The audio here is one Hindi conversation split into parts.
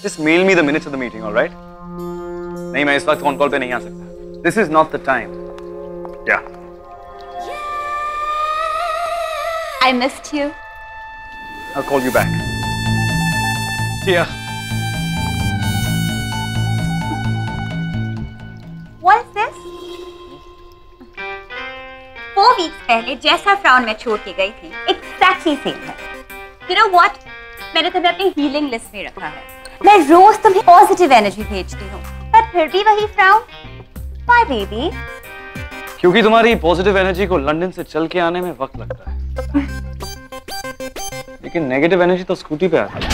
Just mail me the minutes of the meeting, all right? नहीं, मैं इस वक्त फोन कॉल पे नहीं आ सकता. This is not the time. Yeah. I missed you. I'll call you back. See ya. What is this? 4 weeks पहले जैसा फ्राउन मैं छोड़ के गई थी, exactly same है. You know what? मैंने तुम्हें अपनी हीलिंग लिस्ट में रखा है. मैं रोज तुम्हें पॉजिटिव एनर्जी भेजती हूँ, पर फिर भी वही फ्राउन. Why baby? क्योंकि तुम्हारी पॉजिटिव एनर्जी को लंदन से चल के आने में वक्त लगता है. लेकिन नेगेटिव एनर्जी तो स्कूटी पे आती है.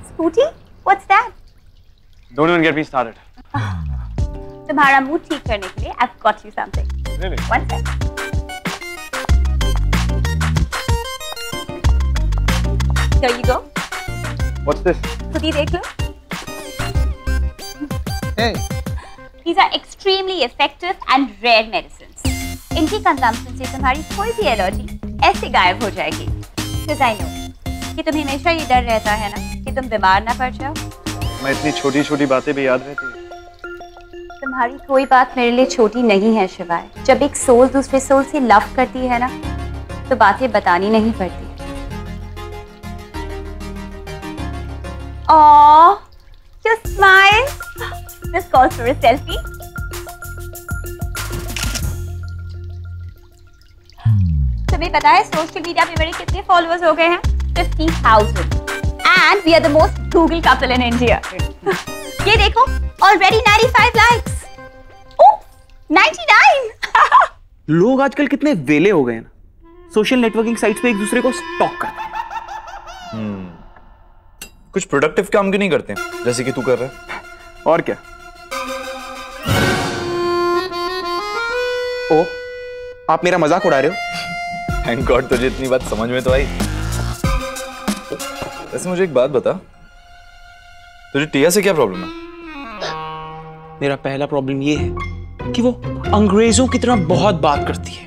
Scooty? What's that? Don't even get me started. तुम्हारा मूड ठीक करने के लिए I've got you something. Really? One sec. Here you go. What's this? खुद ही देख लो. Hey. These are extremely effective and rare medicines. इनकी कंजम्पशन से तुम्हारी कोई भी एलर्जी ऐसे गायब हो जाएगी. Because I know कि तुम्हें हमेशा ये डर रहता है ना कि तुम बीमार ना पड़ जाओ. मैं इतनी छोटी छोटी बातें भी याद रहती है. तुम्हारी कोई बात मेरे लिए छोटी नहीं है शिवाय. जब एक सोल दूसरे सोल से लव करती है ना, तो बातें बतानी नहीं पड़ती. Aww, you smile. This calls for a selfie. तुम्हें पता है सोशल मीडिया पे मेरे कितने फॉलोअर्स हो गए हैं? 50,000. And we are the most Google couple in India. ये देखो, already 95 likes. Oh, 99. लोग आजकल कितने वेले हो गए हैं ना, सोशल नेटवर्किंग साइट्स पे एक दूसरे को स्टॉक करते हैं. कुछ प्रोडक्टिव काम क्यों नहीं करते जैसे कि तू कर रहा है? और क्या? ओ, आप मेरा मजाक उड़ा रहे हो? थैंक गॉड तुझे इतनी बात समझ में तो आई. वैसे मुझे एक बात बता, तुझे टिया से क्या प्रॉब्लम है? मेरा पहला प्रॉब्लम ये है कि वो अंग्रेजों की तरह बहुत बात करती है.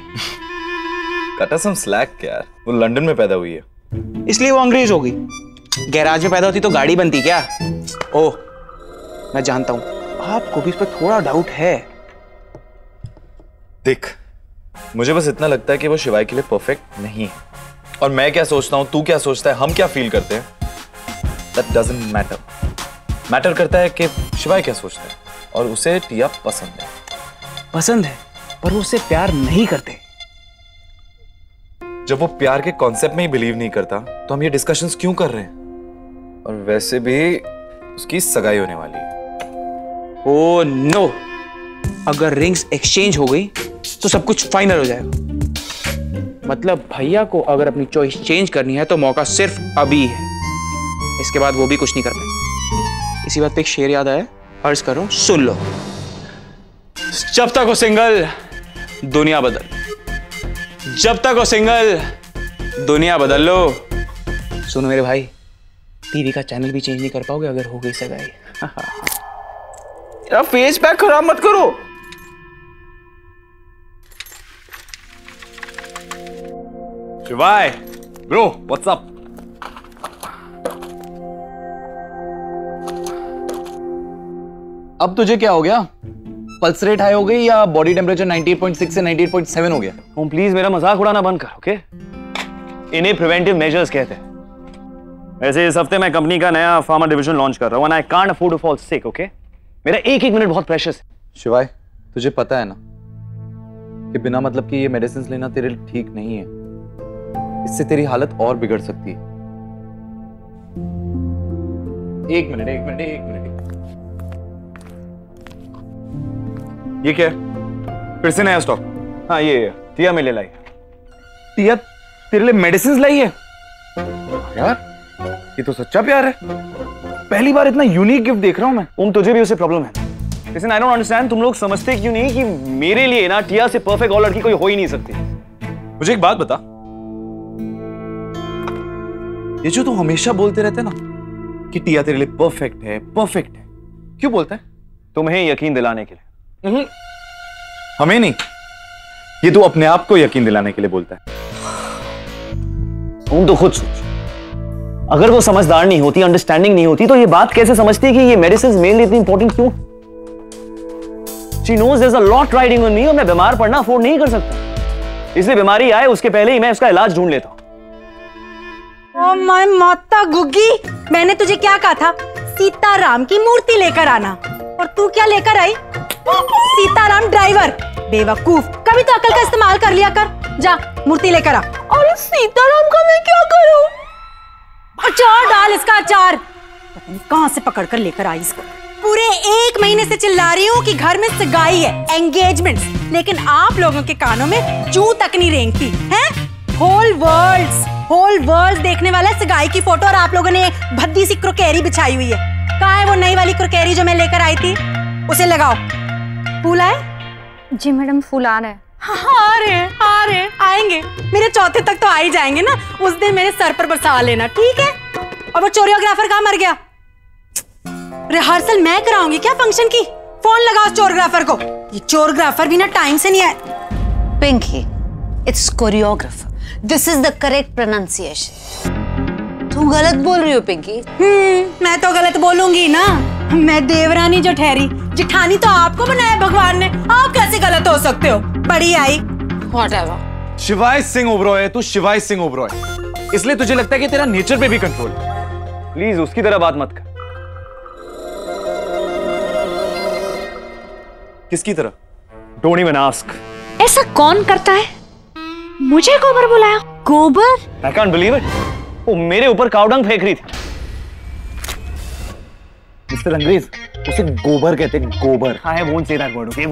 कटा सम स्लैक यार, वो लंदन में पैदा हुई है. इसलिए वो अंग्रेज हो गई. गैराज में पैदा होती तो गाड़ी बनती क्या? ओह, मैं जानता हूं आपको भी इस पर थोड़ा डाउट है. देख, मुझे बस इतना लगता है कि वो शिवाय के लिए परफेक्ट नहीं है. और मैं क्या सोचता हूं, तू क्या सोचता है, हम क्या फील करते हैं, that doesn't matter. मैटर करता है कि शिवाय क्या सोचता है. और उसे टिया पसंद है. पसंद है, पर वो उससे प्यार नहीं करते. जब वो प्यार के कॉन्सेप्ट में ही बिलीव नहीं करता तो हम ये डिस्कशंस क्यों कर रहे हैं? और वैसे भी उसकी सगाई होने वाली है. ओह नो, अगर रिंग्स एक्सचेंज हो गई तो सब कुछ फाइनल हो जाएगा. मतलब भैया को अगर अपनी चॉइस चेंज करनी है तो मौका सिर्फ अभी है. इसके बाद वो भी कुछ नहीं कर पाएंगे. इसी बात पे एक शेर याद आया, अर्ज कर रहा हूं, सुन लो. जब तक हो सिंगल दुनिया बदल, जब तक हो सिंगल दुनिया बदल लो. सुनो मेरे भाई, टीवी का चैनल भी चेंज नहीं कर पाओगे अगर हो गई सगाई. यार फेस पैक खराब मत करो. शिवाय, bro, what's up? अब तुझे क्या हो गया? पल्स रेट हाई हो गई या बॉडी टेम्परेचर 98.6 से 98.7 हो गया? तुम प्लीज मेरा मजाक उड़ाना बंद कर, ओके? इन्हें प्रिवेंटिव मेजर्स कहते हैं. वैसे इस हफ्ते मैं कंपनी का नया फार्मा डिवीजन लॉन्च कर रहा हूं, and I can't afford to fall sick, okay? मेरा एक मिनट बहुत प्रेशियस है. शिवाय, तुझे पता है ना कि बिना मतलब कि ये मेडिसिन लेना तेरे लिए ठीक नहीं है. इससे तेरी हालत और बिगड़ सकती है. एक मिनट. ये क्या है? फिर से नया स्टॉक? हाँ, ये टिया में ले लाई. टिया तेरे लिए मेडिसिन लाई है? यार, ये तो सच्चा प्यार है. पहली बार इतना यूनिक गिफ्ट देख रहा हूं मैं. तुझे भी उससे प्रॉब्लम है. Listen, I don't understand, तुम लोग समझते क्यों नहीं कि मेरे लिए ना टिया से परफेक्ट और लड़की कोई हो ही नहीं सकती. मुझे एक बात बता, ये जो तू हमेशा बोलते रहते ना कि टिया तेरे लिए परफेक्ट है, क्यों बोलता है? तुम्हें यकीन दिलाने के लिए. हमें नहीं, ये तू अपने आप को यकीन दिलाने के लिए बोलता है. तुम तो खुद सोच, अगर वो समझदार नहीं होती, अंडरस्टैंडिंग नहीं होती, तो ये बात कैसे समझती कि ये मेडिसिन मेरे लिए इतनी इंपॉर्टेंट क्यों? She knows there's a lot riding on me और मैं बीमार पड़ना अफोर्ड नहीं कर सकता, इसलिए बीमारी आए उसके पहले ही मैं उसका इलाज ढूंढ लेता हूँ। ओ माय माता गुग्गी, मैंने तुझे क्या कहा था? सीताराम की मूर्ति लेकर आना, और तू क्या लेकर आई? सीताराम ड्राइवर। बेवकूफ, कभी तो अकल का इस्तेमाल कर लिया कर। जा मूर्ति लेकर आ। और सीताराम का मैं क्या करूं? अचार डाल, इसका अचार। पता नहीं कहां से पकड़ कर लेकर आई इसको। पूरे 1 महीने से चिल्ला रही हूँ कि घर में सगाई है, एंगेजमेंट, लेकिन आप लोगों के कानों में जू तक नहीं रेंगती हैं? होल वर्ल्ड देखने वाला है सगाई की फोटो, और आप लोगों ने भद्दी सी क्रोकेरी बिछाई हुई है। कहाँ है वो नई वाली क्रोकेरी जो मैं लेकर आई थी? उसे लगाओ। फूल आए? जी मैडम, फूल आ रहे हैं। हाँ, आ रहे आएंगे। मेरे चौथे तक तो आ ही जाएंगे ना। उस दिन मेरे सर पर बरसा लेना, ठीक है? और वो चोरियोग्राफर कहाँ मर गया? रिहर्सल मैं कराऊंगी क्या फंक्शन की? फोन लगाओ चोरियोग्राफर को। ये चोरियोग्राफर भी ना टाइम से नहीं आए। Pinky, it's choreographer. This is the correct pronunciation. तू गलत बोल रही हो पिंकी। मैं तो गलत बोलूंगी ना। मैं देवरानी जो ठहरी, जिठानी तो आपको बनाया भगवान ने। आप कैसे गलत हो सकते हो? बड़ी आई। Whatever. शिवाय सिंह ओबरॉय है तू, शिवाय सिंह ओबरॉय, इसलिए तुझे लगता है कि तेरा नेचर पे भी कंट्रोल है। प्लीज उसकी तरह बात मत कर। किसकी तरह? Don't even ask. ऐसा कौन करता है? मुझे गोबर बुलाया? गोबर? I can't believe it. वो मेरे ऊपर कावडंग फेंक रही थी। मिस्टर अंग्रेज, उसे गोबर कहते हैं, गोबर। I won't say that word, okay?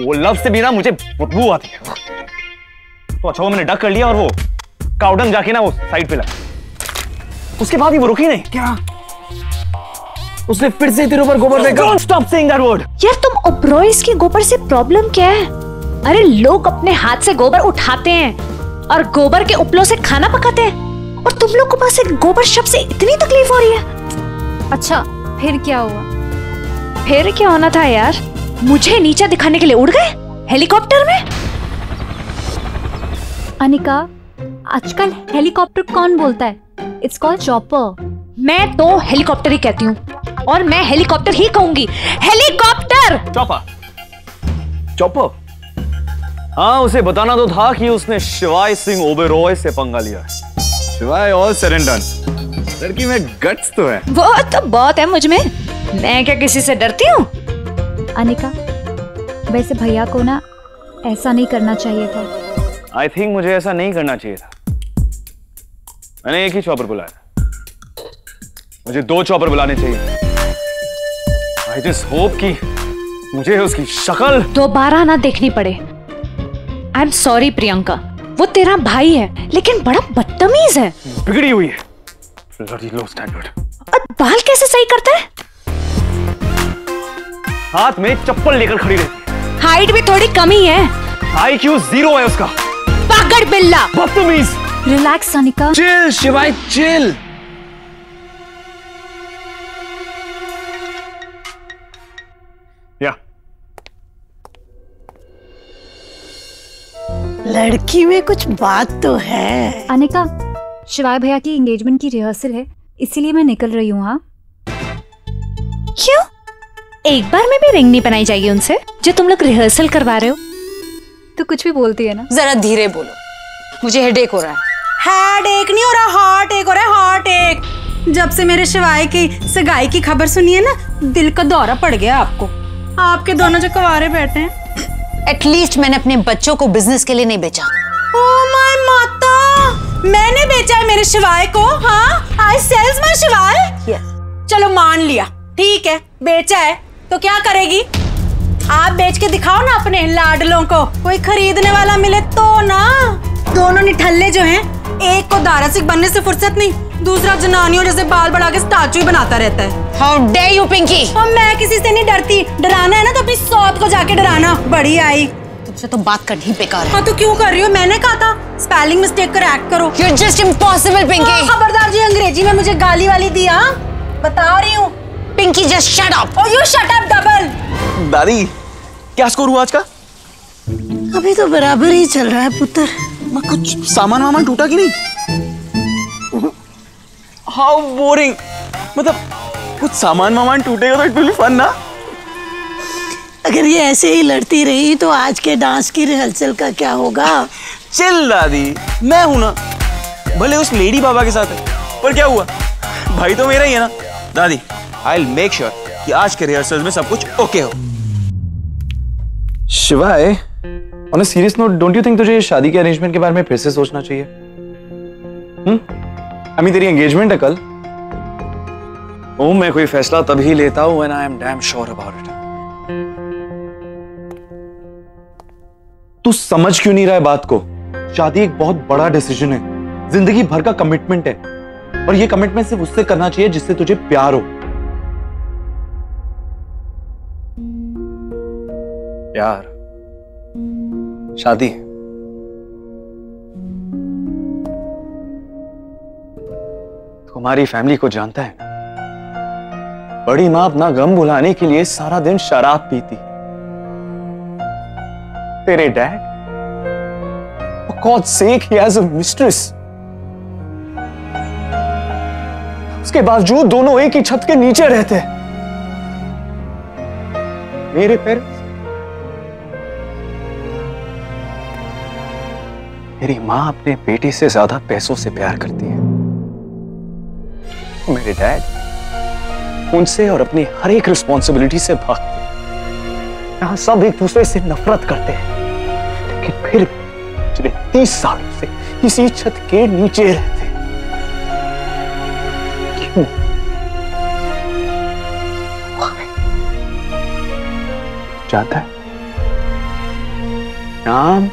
वो लव से भी ना मुझे बदबू आती है। तो अच्छा वो मैंने डक कर लिया और वो कावडंग जाके ना वो साइड पे लगा। उसके बाद ही वो रुकी नहीं। क्या? उसने फिर से तेरे ऊपर गोबर फेंका। Don't stop saying that word. यार तुम ओब्रॉयज के गोबर से प्रॉब्लम क्या है? अरे लोग अपने हाथ से गोबर उठाते हैं और गोबर के उपलों से खाना पकाते हैं, और तुम लोग को पास एक गोबर शब्द से इतनी तकलीफ हो रही है। अच्छा फिर क्या हुआ? फिर क्या होना था यार? मुझे नीचा दिखाने के लिए उड़ गए हेलीकॉप्टर में? अनिका, आजकल हेलीकॉप्टर कौन बोलता है? It's called chopper. मैं तो हेलीकॉप्टर ही कहती हूँ, और मैं हेलीकॉप्टर ही कहूंगी। हेलीकॉप्टर। चॉपर। हाँ, उसे बताना तो था कि उसने शिवाय सिंह ओबेरॉय से पंगा लिया है। शिवाय ऑल सेड एंड डन। लड़की में गट्स तो है। वो तो बहुत है मुझ में। मैं क्या किसी से डरती हूँ? अनिका, वैसे भैया को ना ऐसा नहीं करना चाहिए था। आई थिंक मुझे ऐसा नहीं करना चाहिए था। मैंने एक ही चॉपर बुलाया, मुझे 2 चॉपर बुलाने चाहिए। आई जस्ट होप कि मुझे उसकी शक्ल दोबारा ना देखनी पड़े। आई एम सॉरी प्रियंका, वो तेरा भाई है लेकिन बड़ा बदतमीज है। बिगड़ी हुई है। Bloody low standard. और बाल कैसे सही करता है? हाथ में चप्पल लेकर खड़ी रहती है। हाइट भी थोड़ी कमी है। IQ 0 है उसका। पागड़ बिल्ला। बदतमीज। रिलैक्स अनिका। चिल शिवाय चिल। या लड़की में कुछ बात तो है। अनिका, शिवाय भैया की एंगेजमेंट की रिहर्सल है, इसीलिए मैं निकल रही हूँ। हाँ क्यों? एक बार में भी रिंग नहीं बनाई जाएगी उनसे जो तुम लोग रिहर्सल करवा रहे हो? तो कुछ भी बोलती है ना। जरा धीरे बोलो, मुझे हेडेक हो रहा है। हेडेक नहीं हो रहा, हार्ट एक हो रहा है, हार्ट एक। जब से मेरे शिवाय की सगाई की खबर सुनी है ना, दिल का दौरा पड़ गया आपको। आपके दोनों जो कवारे बैठे हैं। एटलीस्ट मैंने अपने बच्चों को बिजनेस के लिए नहीं बेचा। ओह माय माता, मैंने बेचा है मेरे शिवाय को। हाँ, आई सेल्स माय शिवाय। चलो मान लिया, ठीक है, बेचा है तो क्या करेगी? आप बेच के दिखाओ ना अपने लाडलों को, कोई खरीदने वाला मिले तो ना। दोनों निठल्ले जो हैं, एक को दारासिक बनने से फुर्सत नहीं, दूसरा जनानियों जैसे बाल बढ़ा के स्टैचू ही बनाता रहता है। How dare you Pinky. और मैं किसी से नहीं डरती, डराना है ना तो अपनी सौत को जाके डराना। बड़ी आई। तुमसे तो बात करनी बेकार है। हाँ तो क्यों कर रही हो? मैंने कहा था स्पेलिंग मिस्टेक करेक्ट करो। You're just impossible, Pinky. खबरदार जी अंग्रेजी में मुझे गाली वाली दी। हाँ बता रही हूँ। Pinky just shut up। और you shut up double। दादी, क्या स्कोर हुआ आज का? अभी तो बराबर ही चल रहा है पुत्र। कुछ सामान वामान टूटा कि नहीं? How boring. मतलब कुछ सामान टूटेगा तो इट विल बी फन ना। अगर ये ऐसे ही लड़ती रही तो आज के डांस की रिहर्सल का क्या होगा? चिल दादी, मैं हूं ना, भले उस लेडी बाबा के साथ है, पर क्या हुआ, भाई तो मेरा ही है ना। दादी, आई विल मेक श्योर कि आज के रिहर्सल में सब कुछ ओके हो। शिवाय, on a serious note, don't you think तुझे शादी के अरेंजमेंट के बारे में फिर से सोचना चाहिए? आई मीन तेरी एंगेजमेंट है कल। मैं कोई फैसला तभी लेता हूं when I am damn sure about it. तू समझ क्यों नहीं रहा है बात को? शादी एक बहुत बड़ा डिसीजन है, जिंदगी भर का कमिटमेंट है, और ये कमिटमेंट सिर्फ उससे करना चाहिए जिससे तुझे प्यार हो। प्यार, शादी, तुम्हारी फैमिली को जानता है ना, बड़ी मां अपना गम भुलाने के लिए सारा दिन शराब पीती। तेरे dad, for God's sake, he has a mistress. उसके बावजूद दोनों एक ही छत के नीचे रहते हैं। मेरे पेरेंट्स, मेरी मां अपने बेटे से ज्यादा पैसों से प्यार करती है। मेरे डैड उनसे और अपनी हर एक रिस्पॉन्सिबिलिटी से भागते हैं। यहां सब एक दूसरे से नफरत करते हैं, लेकिन फिर भी पिछले 30 सालों से इसी छत के नीचे रहते हैं। क्यों? जानता है? नाम,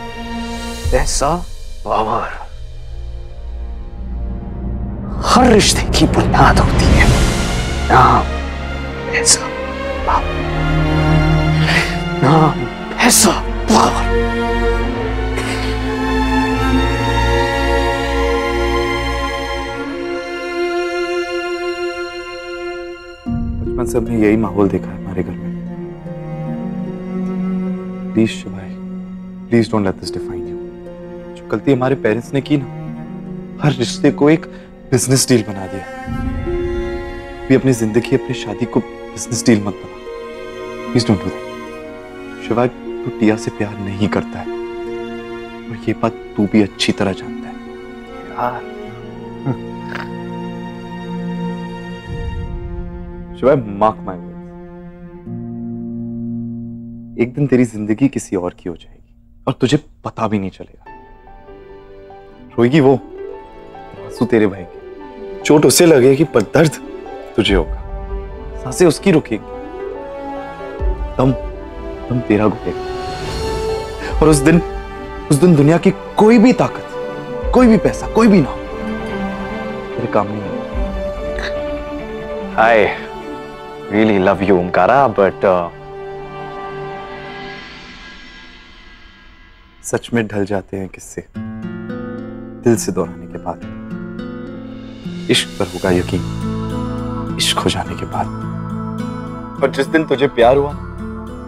पैसा, पावर, हर रिश्ते की बुनियाद होती है। नाम, पैसा, पावर, नाम, पैसा, पावर। बचपन से हमने यही माहौल देखा है हमारे घर में। प्लीज शिवाय, please don't let this define you. जो गलती हमारे पेरेंट्स ने की ना, हर रिश्ते को एक बिजनेस डील बना दिया। भी अपनी जिंदगी, अपनी शादी को बिजनेस डील मत बना। Please don't do that. शिवाय, तू टिया से प्यार नहीं करता है, और ये बात तू भी अच्छी तरह जानता है। यार, शिवाय, मार्क माय वर्ड्स, एक दिन तेरी जिंदगी किसी और की हो जाएगी और तुझे पता भी नहीं चलेगा। रोएगी वो, आंसू तेरे बहेंगे, चोट उसे लगेगी पर दर्द तुझे होगा। सांसें उसकी रुकेगी, दम तेरा घुटेगा। और उस दिन दुनिया की कोई भी ताकत, कोई भी पैसा, कोई भी नाम तेरे काम नहीं आएगा। I really love you, Omkara, but सच में ढल जाते हैं किस्से दिल से दोहराने के बाद। इश्क पर होगा यकीन इश्क हो जाने के बाद। और जिस दिन तुझे प्यार हुआ,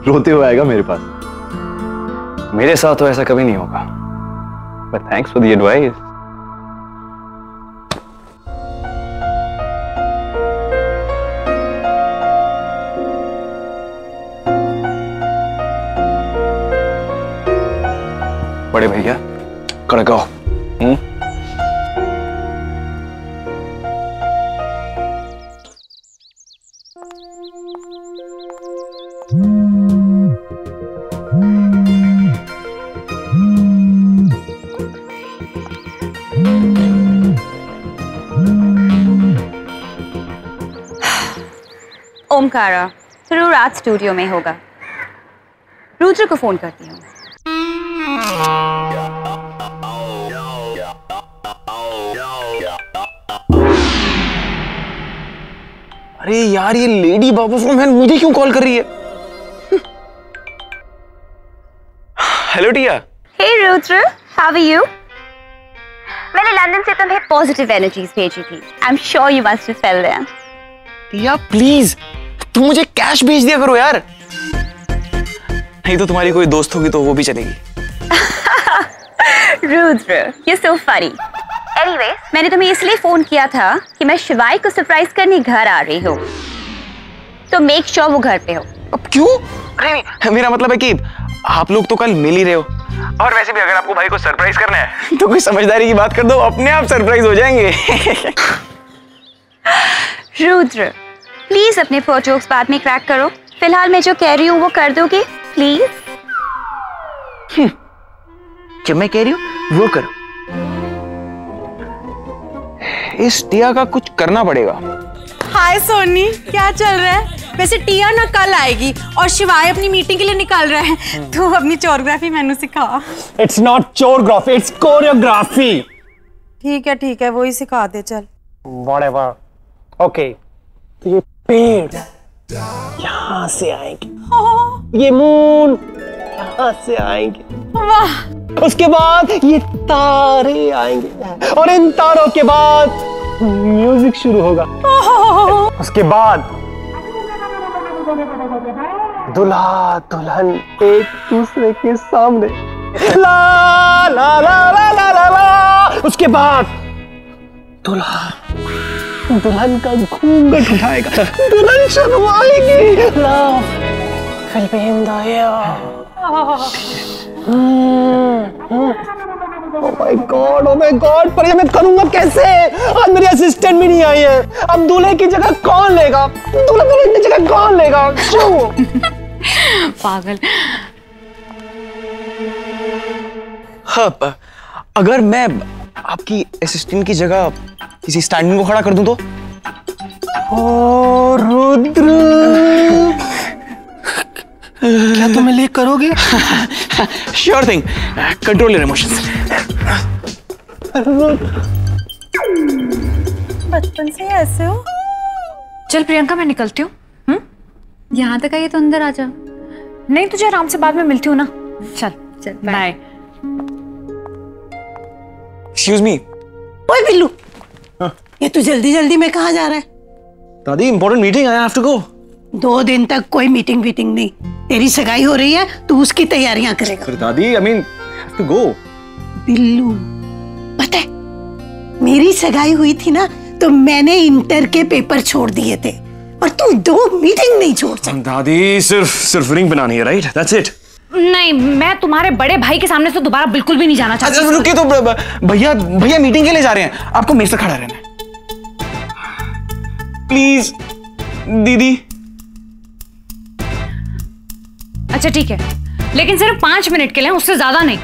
रोते हुए आएगा मेरे पास। मेरे साथ तो ऐसा कभी नहीं होगा। But thanks for the advice. बड़े भैया, कड़क आओ। ओमकारा फिर रात स्टूडियो में होगा। रुद्र को फोन करती हूँ। अरे यार, ये लेडी बाबू फ्रॉम हेल मुझे क्यों कॉल कर रही है? Hello Tiya. Hey Rudra, how are you? मैंने लंदन से तुम्हें पॉजिटिव एनर्जीज भेजी थी। I am sure you must have felt them. Tiya please, तुम मुझे कैश भेज दिया करो यार। नहीं तो तुम्हारी कोई दोस्त होगी तो वो भी चलेगी। Rudra, you're so funny. Anyways, मैंने तुम्हें इसलिए फोन किया था कि मैं शिवाय को सरप्राइज करने घर आ रही हूँ, तो मेक श्योर वो घर पे हो। अब क्यों? अरे नहीं, मेरा मतलब है कि आप लोग तो कल मिल ही रहे हो, और वैसे भी अगर आपको भाई को सरप्राइज करना है तो कोई समझदारी की बात कर दो, अपने आप सरप्राइज हो जाएंगे। रुद्र, प्लीज अपने जोक्स बाद में क्रैक करो, फिलहाल मैं जो कह रही हूँ वो कर दोगे प्लीज? जो मैं कह रही हूँ वो करो। इस टिया का कुछ करना पड़ेगा। हाय सोनी, क्या चल रहा है? वैसे टिया ना कल आएगी और शिवाय अपनी मीटिंग के लिए निकल रहा है, तो अपनी चोरियोग्राफी मैंू सिखा। It's not choreography, it's choreography. ठीक है, वही सिखा दे चल। Whatever. ओके, तो ये पेड़ यहाँ से आएंगे, ये मून यहाँ से आएंगे, वाह। उसके बाद ये तारे आएंगे और इन तारों के बाद म्यूजिक शुरू होगा। उसके बाद दुल्हा दुल्हन एक दूसरे के सामने ला ला ला ला ला ला ला। उसके बाद दुल्हा दुल्हन का घूंघट उठाएगा, दुल्हन शर्माएगी। Love will be in the air. Oh my God, पर ये मैं करूंगा कैसे? आज मेरी असिस्टेंट भी नहीं आई है, अब दूल्हे की जगह कौन लेगा? दूल्हे की जगह कौन लेगा? पागल। हाँ, अगर मैं आपकी असिस्टेंट की जगह किसी स्टैंडिंग को खड़ा कर दूं तो? ओ रुद्र, क्या तुम ले करोगे? Sure thing, control your emotions. बचपन से ऐसे हो? चल प्रियंका, मैं निकलती हूँ। यहाँ तक आई तो अंदर आ जा। नहीं, तुझे आराम से बाद में मिलती हूँ ना। चल चल, बाय। Excuse me. ओए बिल्लू, ये तू जल्दी जल्दी में कहाँ जा रहा है? दादी, important meeting, I have to go. 2 दिन तक कोई मीटिंग वीटिंग नहीं, तेरी सगाई हो रही है, तू उसकी तैयारियां करेगा। पर दादी, I mean have to go. Billu, पता है मेरी सगाई हुई थी ना, तो मैंने इंटर के पेपर छोड़ दिए थे, और तू 2 मीटिंग नहीं छोड़ सकती। दादी, सिर्फ रिंग बनानी है, राइट? That's it. नहीं, मैं तुम्हारे बड़े भाई के सामने से दोबारा बिल्कुल भी नहीं जाना चाहती। रुकिए तो, भैया मीटिंग के लिए जा रहे हैं, आपको मेरे से खड़ा रहना है। प्लीज दीदी। अच्छा ठीक है, लेकिन सिर्फ 5 मिनट के लिए, उससे ज्यादा नहीं।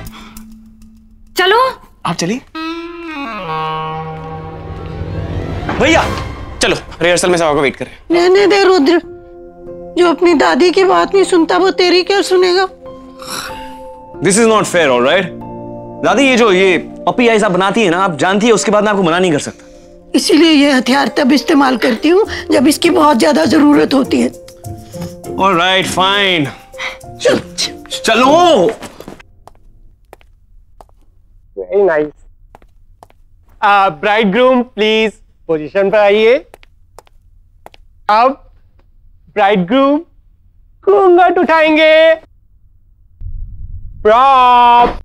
चलो आप चलिए। भैया चलो, रिहर्सल में सब आपको वेट कर रहे हैं। रहने दे रुद्र, जो अपनी दादी की बात नहीं सुनता वो तेरी क्या सुनेगा? This is not fair, alright? दादी, ये पपी आइस आप बनाती है ना, आप जानती है उसके बाद मैं आपको मना नहीं कर सकता। इसीलिए ये हथियार तब इस्तेमाल करती हूँ जब इसकी बहुत ज्यादा जरूरत होती है। ऑलराइट, फाइन, चलो। Very nice. Bride groom please position पर आइए। अब ब्राइड ग्रूम घूंघट उठाएंगे। प्रॉप।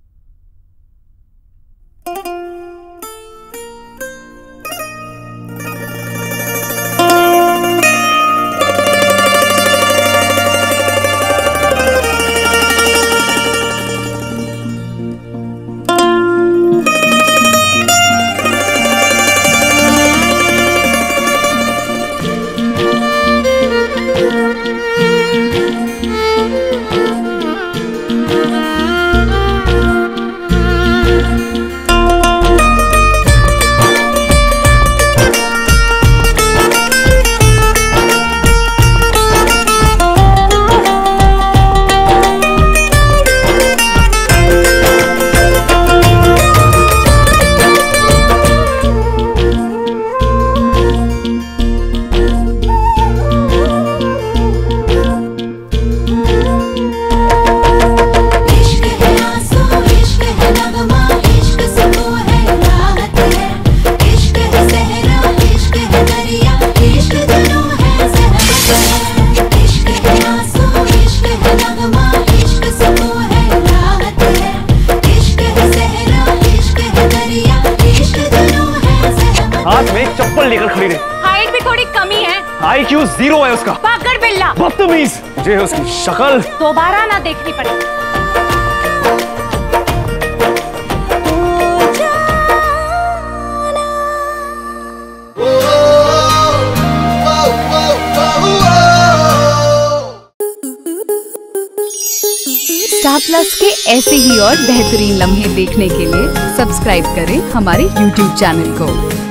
हाथ में चप्पल लेकर खड़ी रही। हाइट भी थोड़ी कमी है। IQ 0 है उसका। पागल बिल्ला। बदतमीज। मुझे उसकी शक्ल दोबारा ना देखनी पड़े। स्टार प्लस के ऐसे ही और बेहतरीन लम्हे देखने के लिए सब्सक्राइब करें हमारे YouTube चैनल को।